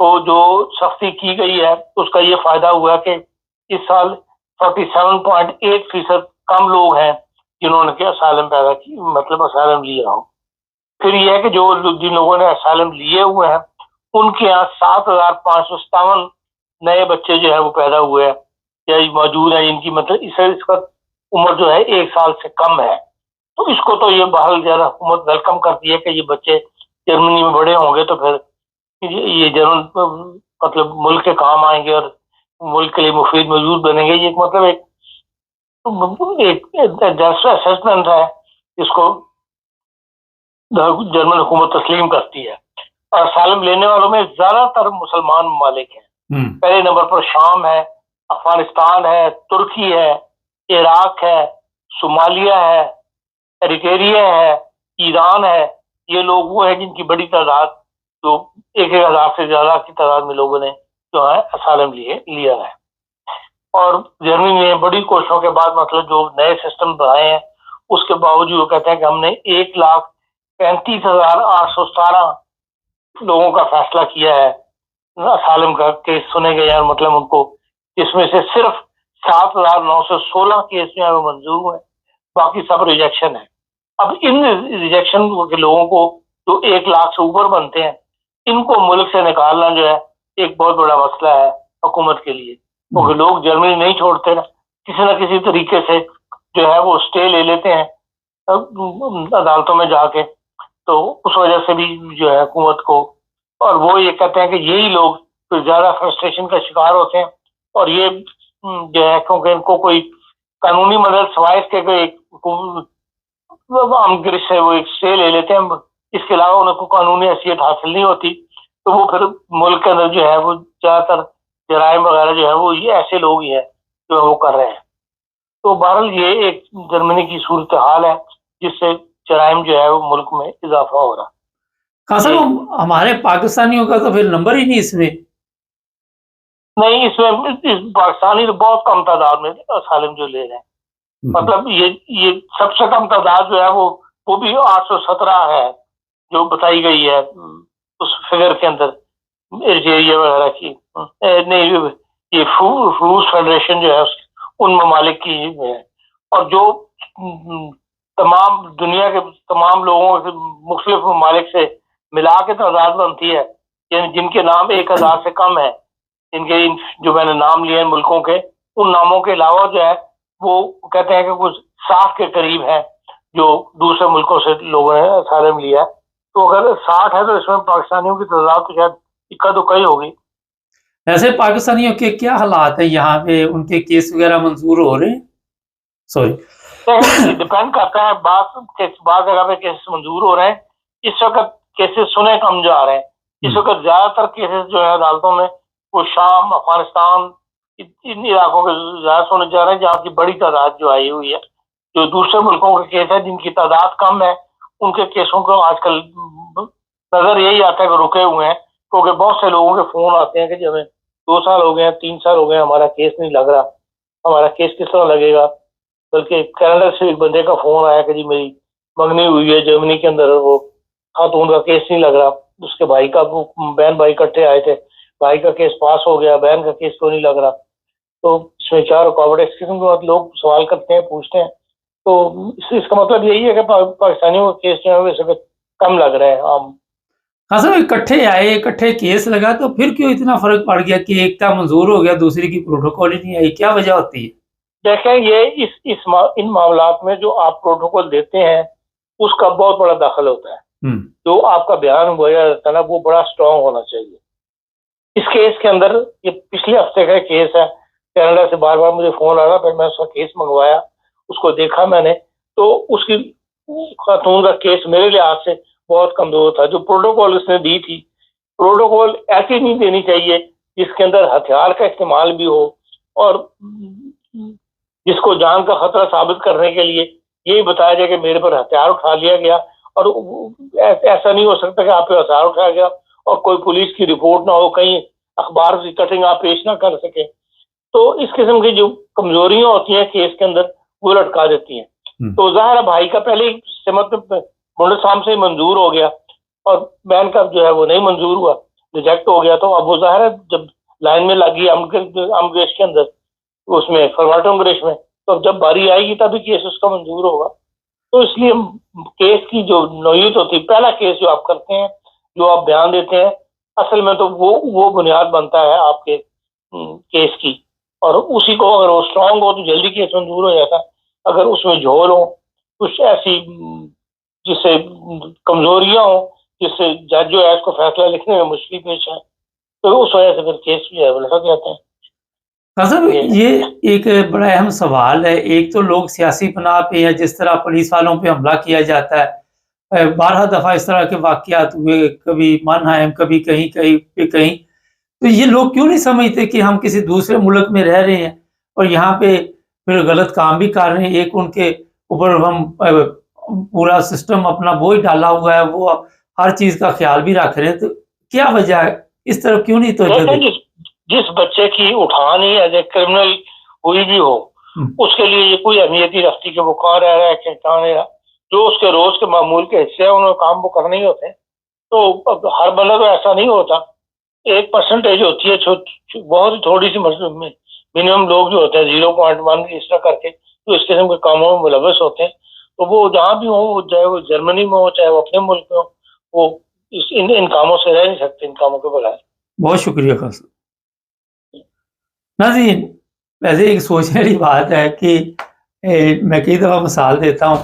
تو جو سختی کی گئی ہے اس کا یہ فائدہ ہوا کہ اس سال 47.8% کم لوگ ہیں جنہوں نے کہ اسائلم پیدا کی، مطلب اسائلم لیا ہو۔ پھر یہ ہے کہ جو جن لوگوں نے اسائلم لیے ہوئے ہیں ان کے یہاں 7,557 نئے بچے جو ہے وہ پیدا ہوئے ہیں یا موجود ہیں جن کی مطلب اس کا عمر جو ہے 1 سال سے کم ہے۔ تو اس کو تو یہ بہرحال زیادہ حکومت ویلکم کرتی ہے کہ یہ بچے جرمنی میں بڑے ہوں گے تو پھر یہ جرمن مطلب ملک کے کام آئیں گے اور ملک کے لیے مفید موجود بنیں گے۔ یہ مطلب ایک جسٹ اسسمنٹ ہے جس کو جرمن حکومت تسلیم کرتی ہے۔ اور اسائلم لینے والوں میں زیادہ تر مسلمان ممالک ہیں۔ پہلے نمبر پر شام ہے، افغانستان ہے، ترکی ہے، عراق ہے، صومالیہ ہے، ایریٹریا ہے، ایران ہے۔ یہ لوگ وہ ہیں جن کی بڑی تعداد، جو 1,000 سے زیادہ کی تعداد میں لوگوں نے جو ہے اسائلم لیا ہے۔ اور جرمنی میں بڑی کوششوں کے بعد مطلب جو نئے سسٹم بنائے ہیں اس کے باوجود وہ کہتے ہیں کہ ہم نے 1,35,817 لوگوں کا فیصلہ کیا ہے، اسائلم کا کیس سنے گئے ہیں، مطلب ان کو اس میں سے صرف 7,916 کیس جو ہیں وہ منظور ہوئے، باقی سب ریجیکشن ہے۔ اب ان ریجیکشن کے لوگوں کو جو 1 لاکھ سے اوپر بنتے ہیں ان کو ملک سے نکالنا جو ہے ایک بہت بڑا مسئلہ ہے حکومت کے لیے، کیونکہ لوگ جرمنی نہیں چھوڑتے نا، کسی نہ کسی طریقے سے جو ہے وہ اسٹے لے لیتے ہیں عدالتوں میں جا کے۔ تو اس وجہ سے بھی جو ہے حکومت کو، اور وہ یہ کہتے ہیں کہ یہی لوگ تو زیادہ فرسٹریشن کا شکار ہوتے ہیں، اور یہ جو ہے کیونکہ ان کو کوئی قانونی مدد سوائے اس کے ایک عام گرش سے وہ ایک اسٹے لے لیتے ہیں، اس کے علاوہ انہیں کو قانونی حیثیت حاصل نہیں ہوتی، تو وہ پھر ملک کے اندر جو ہے وہ زیادہ تر جرائم وغیرہ جو ہے وہ یہ ایسے لوگ ہی ہیں جو وہ کر رہے ہیں۔ تو بہرحال یہ ایک جرمنی کی صورتحال ہے جس سے جرائم جو ہے وہ ملک میں اضافہ ہو رہا۔ خاصا ہمارے پاکستانیوں کا تو پھر نمبر ہی نہیں اس میں نہیں، اس میں پاکستانی تو بہت کم تعداد میں اسائلم جو لے رہے ہیں، مطلب یہ سب سے کم تعداد جو ہے وہ بھی 817 ہے جو بتائی گئی ہے اس فگر کے اندر ایرجیریا وغیرہ کی، نہیں یہ روس فیڈریشن جو ہے ان ممالک کی ہے، اور جو تمام دنیا کے تمام لوگوں سے مختلف ممالک سے ملا کے تعداد بنتی ہے، یعنی جن کے نام 1,000 سے کم ہے، ان کے جو میں نے نام لیے ہیں ملکوں کے، ان ناموں کے علاوہ جو ہے وہ کہتے ہیں کہ کچھ 60 کے قریب ہے جو دوسرے ملکوں سے لوگوں نے اسائلم لیا ہے۔ تو اگر 60 ہے تو اس میں پاکستانیوں کی تعداد تو شاید اکا دکا ہی ہوگی۔ ایسے پاکستانیوں کے کیا حالات ہیں یہاں پہ؟ ان کے کیس وغیرہ منظور ہو رہے ہیں؟ سوری ڈپینڈ کرتا ہے، بعض جگہ پہ کیسز منظور ہو رہے ہیں، اس وقت کیسز سنے کم جا رہے ہیں۔ اس وقت زیادہ تر کیسز جو ہے عدالتوں میں وہ شام، افغانستان، ان علاقوں کے زیادہ سنے جا رہے ہیں جہاں کی بڑی تعداد جو آئی ہوئی ہے۔ جو دوسرے ملکوں کے کیس ہے جن کی تعداد کم ہے ان کے کیسوں کو آج کل نظر یہی آتا ہے کہ رکے ہوئے ہیں، کیونکہ بہت سے لوگوں کے فون آتے ہیں کہ جب 2 سال ہو گئے ہیں، 3 سال ہو گئے ہیں، ہمارا کیس نہیں لگ رہا، ہمارا کیس کس طرح لگے گا۔ بلکہ کینیڈا سے ایک بندے کا فون آیا کہ جی میری منگنی ہوئی ہے جرمنی کے اندر، وہ خاتون کا کیس نہیں لگ رہا، اس کے بھائی کا، بہن بھائی اکٹھے آئے تھے، بھائی کا کیس پاس ہو گیا، بہن کا کیس تو نہیں لگ رہا۔ تو اس میں 4 رکاوٹ، اس قسم کے بعد لوگ سوال کرتے ہیں، پوچھتے ہیں۔ تو اس کا مطلب یہی ہے کہ پاکستانیوں کا کیس جو ہے وہ اس وقت کم لگ رہا ہے عام۔ ہاں سر، اکٹھے آئے، اکٹھے کیس لگا، تو پھر کیوں اتنا فرق پڑ گیا کہ ایک کا منظور ہو گیا دوسری کی پروٹوکول ہی نہیں آئی؟ کیا وجہ ہوتی ہے؟ دیکھیں یہ ان معاملات میں جو آپ پروٹوکول دیتے ہیں اس کا بہت بڑا دخل ہوتا ہے۔ جو آپ کا بیان ہوا جاتا ہے نا وہ بڑا اسٹرانگ ہونا چاہیے۔ اس کیس کے اندر، یہ پچھلے ہفتے کا کیس ہے، کینیڈا سے بار بار مجھے فون آ رہا، پھر میں اس کا کیس منگوایا، اس کو دیکھا میں نے، تو اس کی خاتون کا کیس میرے لحاظ سے بہت کمزور تھا۔ جو پروٹوکول اس نے دی تھی، پروٹوکول ایسی نہیں دینی چاہیے جس کے اندر ہتھیار کا استعمال بھی ہو، اور جس کو جان کا خطرہ ثابت کرنے کے لیے یہی بتایا جائے کہ میرے پر ہتھیار اٹھا لیا گیا، اور ایسا نہیں ہو سکتا کہ آپ پہ ہتھیار اٹھایا گیا اور کوئی پولیس کی رپورٹ نہ ہو، کہیں اخبار کی کٹنگ آپ پیش نہ کر سکیں۔ تو اس قسم کی جو کمزوریاں ہوتی ہیں کیس کے اندر وہ لٹکا دیتی ہیں۔ تو ظاہر ہے بھائی کا پہلے ہی سمت منڈسام سے منظور ہو گیا اور بہن کا جو ہے وہ نہیں منظور ہوا، ریجیکٹ ہو گیا تو اب وہ ظاہر ہے جب لائن میں لگی امگریش کے اندر اس میں فرماٹم گریش میں تو اب جب باری آئے گی تبھی کیس اس کا منظور ہوگا. تو اس لیے کیس کی جو نوعیت ہوتی ہے پہلا کیس جو آپ کرتے ہیں جو آپ بیان دیتے ہیں اصل میں تو وہ بنیاد بنتا ہے آپ کے کیس کی اور اسی کو اگر وہ اسٹرانگ ہو تو جلدی کیس منظور ہو جاتا ہے. اگر اس میں جھول ہو کچھ ایسی جس سے کمزوریاں ہوں جس سے جج جو ہے اس کو فیصلہ لکھنے میں مشکل پیش ہے تو اس وجہ سے پھر کیس بھی ہے لٹک جاتے ہیں. صاحب یہ ایک بڑا اہم سوال ہے. ایک تو لوگ سیاسی پناہ پہ یا جس طرح پولیس والوں پہ حملہ کیا جاتا ہے بارہ دفعہ اس طرح کے واقعات ہوئے کبھی مانہائم کبھی کہیں کہیں تو یہ لوگ کیوں نہیں سمجھتے کہ ہم کسی دوسرے ملک میں رہ رہے ہیں اور یہاں پہ پھر غلط کام بھی کر رہے ہیں. ایک ان کے اوپر ہم پورا سسٹم اپنا وہی ڈالا ہوا ہے وہ ہر چیز کا خیال بھی رکھ رہے ہیں تو کیا وجہ ہے اس طرف کیوں نہیں توجہ جس بچے کی اٹھان ہی ایز اے کرمنل ہوئی بھی ہو اس کے لیے یہ کوئی اہمیت ہی رکھتی کہ وہ کہاں رہ رہا ہے کہ کہاں رہ رہا جو اس کے روز کے معمول کے حصے ہیں انہوں نے کام وہ کرنے ہی ہوتے ہیں. تو ہر بندہ تو ایسا نہیں ہوتا. 1% ہوتی ہے بہت تھوڑی سی منیمم لوگ جو ہوتے ہیں 0.1 اس طرح کر کے تو اس قسم کے کاموں میں ملوث ہوتے ہیں. تو وہ جہاں بھی ہوں چاہے وہ جرمنی میں ہو چاہے وہ اپنے ملک میں ہو وہ ان کاموں سے رہ نہیں سکتے ان کاموں کے بغیر. بہت شکریہ خاص ناظرین. ویسے ایک سوچنے والی بات ہے کہ میں کئی دفعہ مثال دیتا ہوں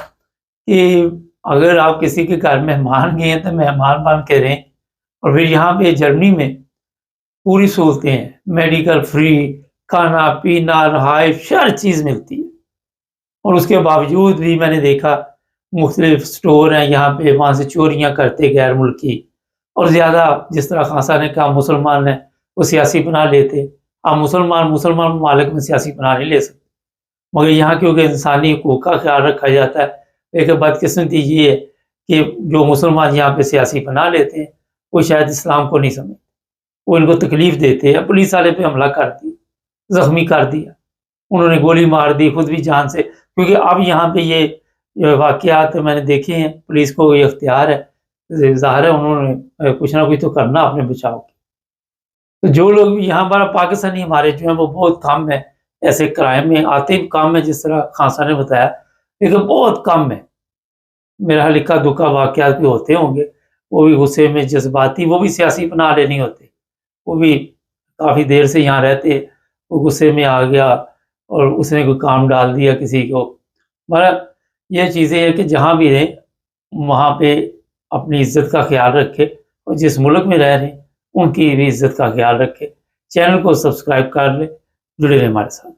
کہ اگر آپ کسی کے گھر مہمان گئے ہیں تو مہمان بن کے رہیں اور پھر یہاں پہ جرمنی میں پوری سہولتیں ہیں میڈیکل فری کھانا پینا رہائش ہر چیز ملتی ہے اور اس کے باوجود بھی میں نے دیکھا مختلف سٹور ہیں یہاں پہ وہاں سے چوریاں کرتے غیر ملکی اور زیادہ جس طرح خان صاحب نے کہا مسلمان ہیں وہ سیاسی پناہ لیتے. آپ مسلمان ممالک میں سیاسی پناہ نہیں لے سکتے مگر یہاں کیونکہ انسانی حقوق کا خیال رکھا جاتا ہے. ایک بدقسمتی یہ ہے کہ جو مسلمان یہاں پہ سیاسی پناہ لیتے ہیں وہ شاید اسلام کو نہیں سمجھتے وہ ان کو تکلیف دیتے ہیں. پولیس والے پہ حملہ کر دیا زخمی کر دیا انہوں نے گولی مار دی خود بھی جان سے کیونکہ اب یہاں پہ یہ واقعات میں نے دیکھے ہیں. پولیس کو یہ اختیار ہے ظاہر ہے انہوں نے کچھ نہ کچھ تو کرنا اپنے بچاؤ کی. تو جو لوگ یہاں پر پاکستانی ہمارے جو ہیں وہ بہت کم ہے ایسے کرائم میں آتے بھی کم ہے جس طرح خان صاحب نے بتایا لیکن بہت کم ہے. میرا لکھا دکھا واقعات بھی ہوتے ہوں گے وہ بھی غصے میں جذباتی وہ بھی سیاسی پناہ لے نہیں ہوتے وہ بھی کافی دیر سے یہاں رہتے وہ غصے میں آ گیا اور اس نے کوئی کام ڈال دیا کسی کو. مگر یہ چیزیں ہیں کہ جہاں بھی رہیں وہاں پہ اپنی عزت کا خیال رکھے اور جس ملک میں رہ رہے ہیں ان کی بھی عزت کا خیال رکھے. چینل کو سبسکرائب کر لیں جڑے رہیں ہمارے ساتھ.